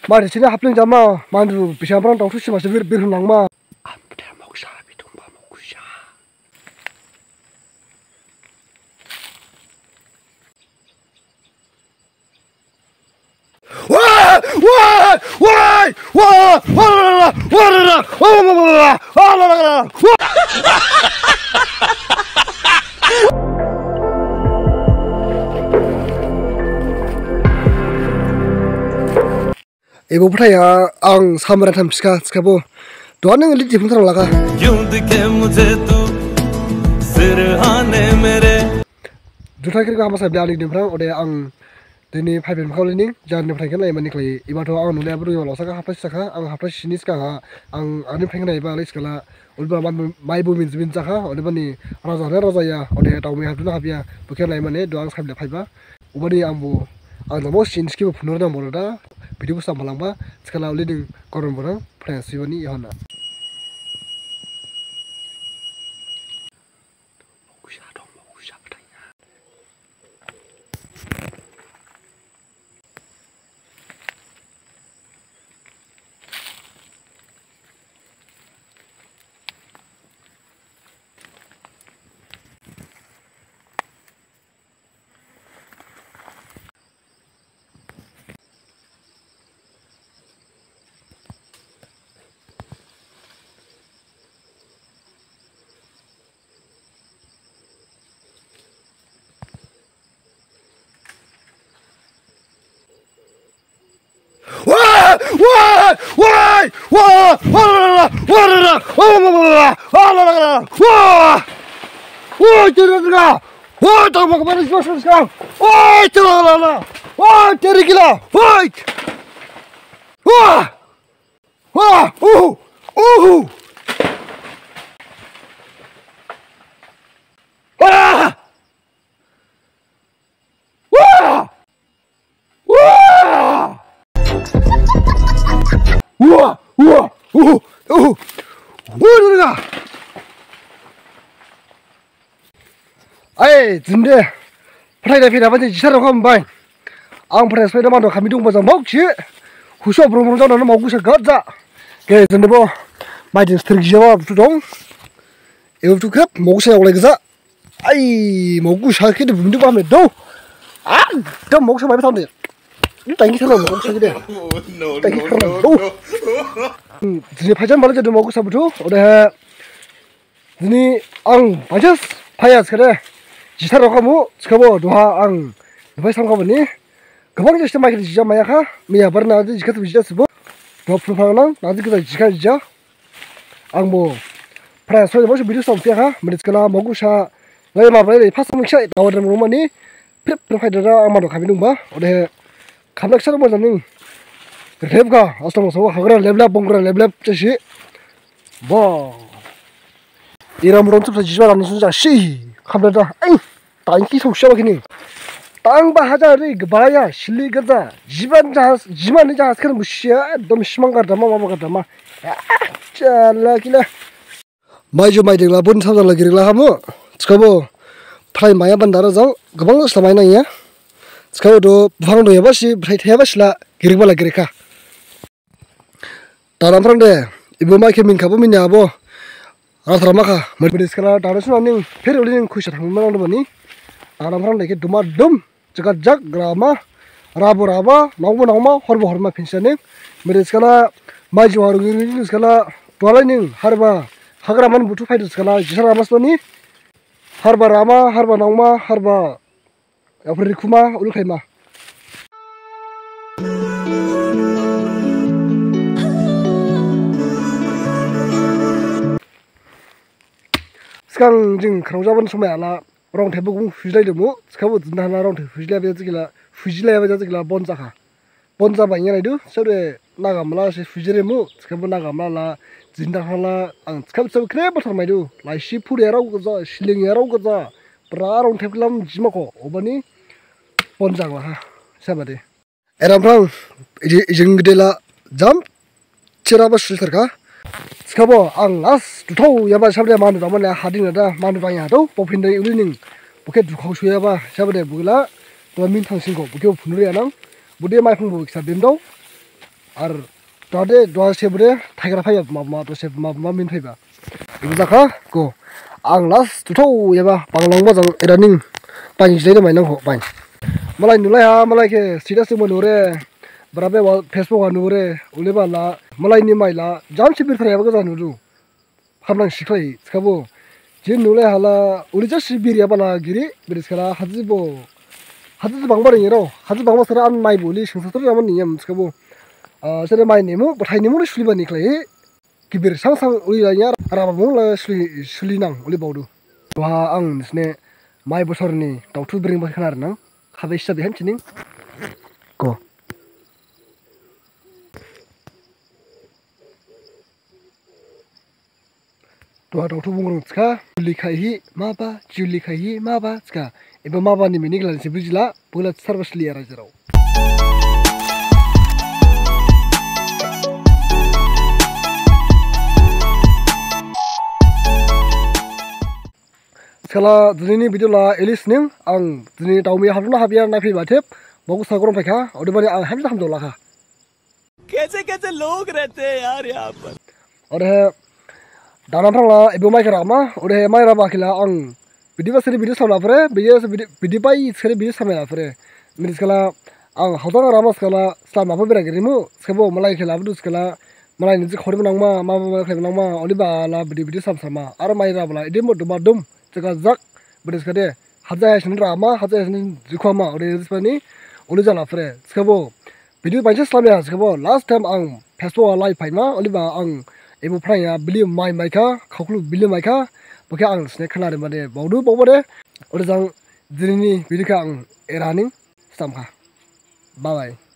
Mari sini hapling jama mandu bisa perang tahu sih masih bir nang ma. Ampe mau sabi tumba mau kusha. Wah wah wah wah wah wah wah Ibu percaya ang samara tham ska bo doan nang lidi phuntar laga yum dikhe mujhe tu sirhane mere juta kiri ka masa bali dimrang ode ang deni phaiben khawlining jan ne phaikan lai mani klai iba to ang nule abru lo saka haplas saka ang haplas sinis ka ang ani phaikan lai ba lai skala ulba mai bu min zbin saka ode bani raja ya ode tawmi haduna habia bukan lai mane doang sabla phaiba ubani ambu ang namo sinis ki phunor na morada video sam malangba skala leading koron borang friends yoni yona Ai zinde prai da fira bani jisar kham bai ang prai sai da mando khami dung bazang mok chi huso brum da na mok sa gadza ke zinde bo mai din strik jawa tu dong eu tu kap mok sa ole gaza ai mok sa ke de bum du ba me do a da mok sa mai ba de ni tai ki thalo mok sa ke de tai ki thalo do zinde phajan bal ja de mok sa bu tu ode ni ang pajas phayas kare 지사로 가면 스카보 도하 ang 누가 상가보니 그방 just 마이크 지자 마야카 미야 버나드 지카도 지자스보 도 프로파랑 나도 그다 지카 지자 앙뭐 프라이스 뭐시 비디오 섬피가 미스카라 모구샤 레마 바이 파스믹샤 나오는 로마니 프로파이더라 아마도 가비는바 어데 감락샤로 뭐자는 랩가 어스토모서 하그라 랩랩 봉그라 랩랩 쩌시 뭐 이람으로 좀 지지라는 순자 시 감다다 아이 땅기 속셔 기니 땅바 하자리 그바야 실리가다 지만이 자스크는 무시야 너무 심한 거다 마마가다 잘라기라 마이조 마이데라 본 사달라기라 하모 스카보 프라이 마야 반다라자 그방 스마이나야 스카보도 부항도 해바시 프라이 해바실라 기르발라 기르카 다람프란데 이보마케 민카보 미냐보 아스라마카 머리스카라 다르스나닝 페르올링 쿠샤 당만도 보니 아람프란 이게 두마둠 저가 작 그라마 라보라바 나오마 허르보 허르마 핀샤닝 머리스카라 마이조 하르기스카라 도라닝 하르바 하그라만 부투 파이드스카라 지사라마스니 하르바 라마 하르바 나오마 하르바 야프리쿠마 울카이마 Sekarang jeng kerang jaban semua ala orang tebuk pun fujilai demo. Sekarang dah orang tebuk fujilai apa jadi bonza banyak itu. Sebab naga malah si fujilai mu. Sekarang naga malah zindah malah. Sekarang kenapa sama itu? Lai si puri erau kerja, siling erau kerja. Pernah orang tebuk lam jimako. Obani bonza lah. Siapa deh? Eram perang jeng gede lah jam ceraba sulter kah? 스카보 ang as 두토 야바 샤브레 만두 담만에 하딩나다 만두 방야도 뽑힌데 우리는 보케 두고 쉬야바 샤브레 부글라 도민 탕신고 보케 분으리야랑 무대 마이풍 보기사 뱀도 आर दहादे दहा सेबरे थाइग्रा फाइबा मा दसे मा मिन फाइबा इबो जाखा को आं लास्ट थौ एबा बांलांबा जों एरानिं बाइन जिलाय माइनांगौ बाइन मलाई नुलाया मलाई के स्टेटास मनोरे बराबे फेसबुक नुरे उले बाला मलाई नि माइला जामसे बिरथायाबा गोजा नुदु खामनां सिख्लाय सिखाबो जे नुलाय हाला उले जासि बिरिया बाला गिरि बिरिसखाला हाजिबो हाजि बांबा रेरो हाजि बांबा सरा आन माइ बोलि संसतर जामन नियम सिखाबो सरे माइ नेमु बथाय नेमु सुलिबा निख्लाय गिबिर सांग सांग उले लाया आरामा बुंला सुलिनां उले बावदु बहा आं नोंसने माइ बोसोरनि दाउथु ब्रिं बाय खोनार नों खाबैसा बेहान चिनिं को दहा दाउथु बुंग्रं सिखा जुलिखाहि माबा जुलिखाहि माबा सिखा एबा माबानि मिनिं लानोसै बुजिला बोला सारबासलिया रायजोराव सेला दिनैनि भिडिअला एलिसनिं आं दिनै दाउमी हाबना हाबिया नायफैबा टेप बावगु सागरम फायखा अदेबानि आं हामजा हामदोलाखा कैसे कैसे लोग रहते हैं यार यहाँ पर और है दाना थांला एबो माइक रामा और है माइरा बाखिला आं बिदिबा सरि बिदि सावला फरे बिदि बाय सरि बिदि सामायला फरे मिनिसखाला आं हावजा रामा स्खाला स्लामाबो बेरागिरिमु स्खाबो मलाई खेलाबो स्खाला मलाई निजि खरिबो नांमा माबा खेलाबो नांमा अलिबाला बिदि सामसामा आरो माइरा बाला इदि मदमा दुम जगा जक बिदिसखादे हाजायासिन रामा हाजायासिन जिखमा और रिसपानि उले जाला फरे स्खाबो बिदि बायसे स्लामिया स्खाबो लास्ट टाइम आं फेसबुक लाइभ फाइमा अलिबा आं एबो फ्राया बिलि माइका खावख्लु बिलि माइका बके आं स्ने खोनादों माने बावदु बावबादे और जों दिनैनि बिदिखा आं एरानिं सामखा बाय